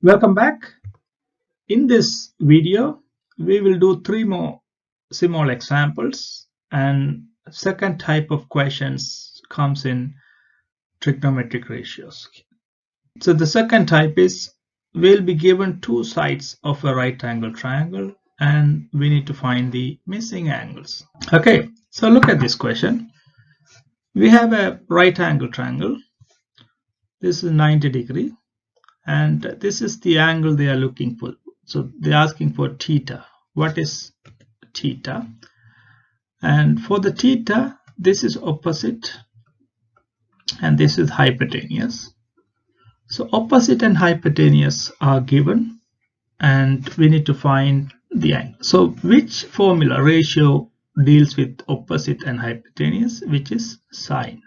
Welcome back. In this video, we will do three more small examples, and second type of questions comes in trigonometric ratios. So the second type is we'll be given two sides of a right angle triangle and we need to find the missing angles. Okay, so look at this question. We have a right angle triangle. This is 90 degree. And this is the angle they are looking for. So they're asking for theta. What is theta? And for the theta, this is opposite and this is hypotenuse. So opposite and hypotenuse are given and we need to find the angle. So which formula ratio deals with opposite and hypotenuse, which is sine?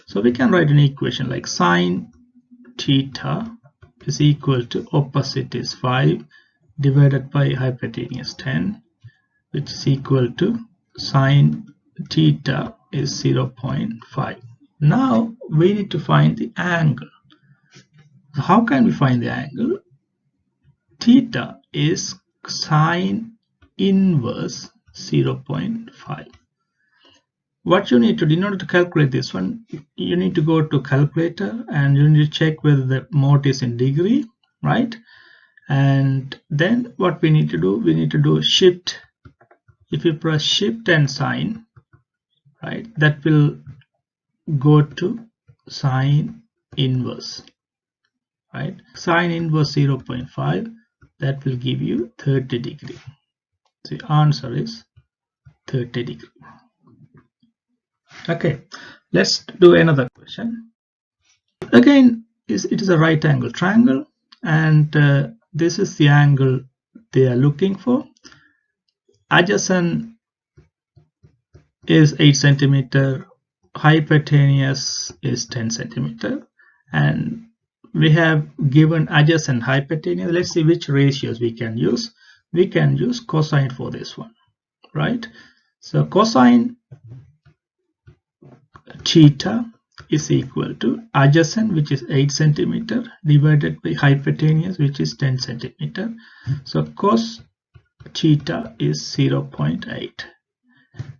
So we can write an equation like sine theta is equal to opposite is 5 divided by hypotenuse 10, which is equal to sine theta is 0.5. Now we need to find the angle. So how can we find the angle? Theta is sine inverse 0.5. What you need to do in order to calculate this one, you need to go to calculator and you need to check whether the mode is in degree, right? And then what we need to do shift. If you press shift and sine, right, that will go to sine inverse, right? Sine inverse 0.5, that will give you 30 degree. So the answer is 30 degree. Okay, let's do another question. Again, it is a right angle triangle and this is the angle they are looking for. Adjacent is 8 centimeter, hypotenuse is 10 centimeter, and we have given adjacent hypotenuse. Let's see which ratios we can use. We can use cosine for this one, right? So cosine theta is equal to adjacent, which is 8 centimeter, divided by hypotenuse, which is 10 centimeter. So cos theta is 0.8.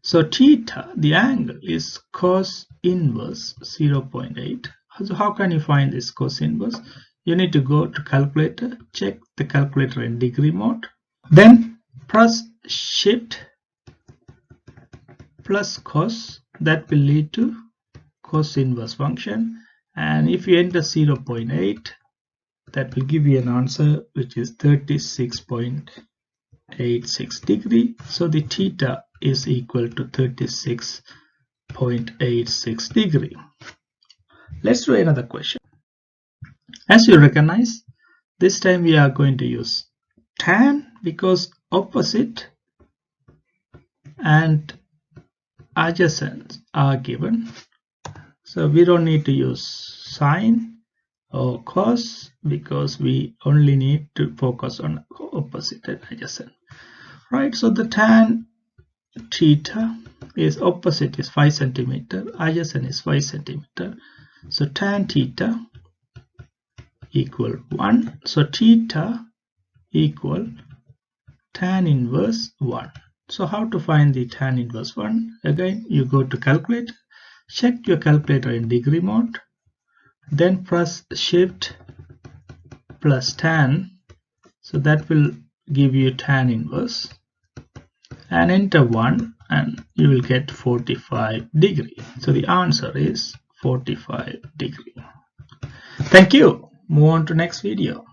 So theta, the angle, is cos inverse 0.8. So how can you find this cos inverse? You need to go to calculator, check the calculator in degree mode, then press shift plus cos. That will lead to cos inverse function, and if you enter 0.8, that will give you an answer which is 36.86 degree. So the theta is equal to 36.86 degree. Let's do another question. As you recognize, this time we are going to use tan because opposite and adjacent are given. So we don't need to use sine or cos because we only need to focus on opposite and adjacent, right? So the tan theta is opposite is 5 centimeter, adjacent is 5 centimeter. So tan theta equal 1. So theta equal tan inverse 1. So how to find the tan inverse 1? Again, you go to calculator, check your calculator in degree mode, then press shift plus tan. So that will give you tan inverse, and enter 1 and you will get 45 degree. So the answer is 45 degree. Thank you. Move on to next video.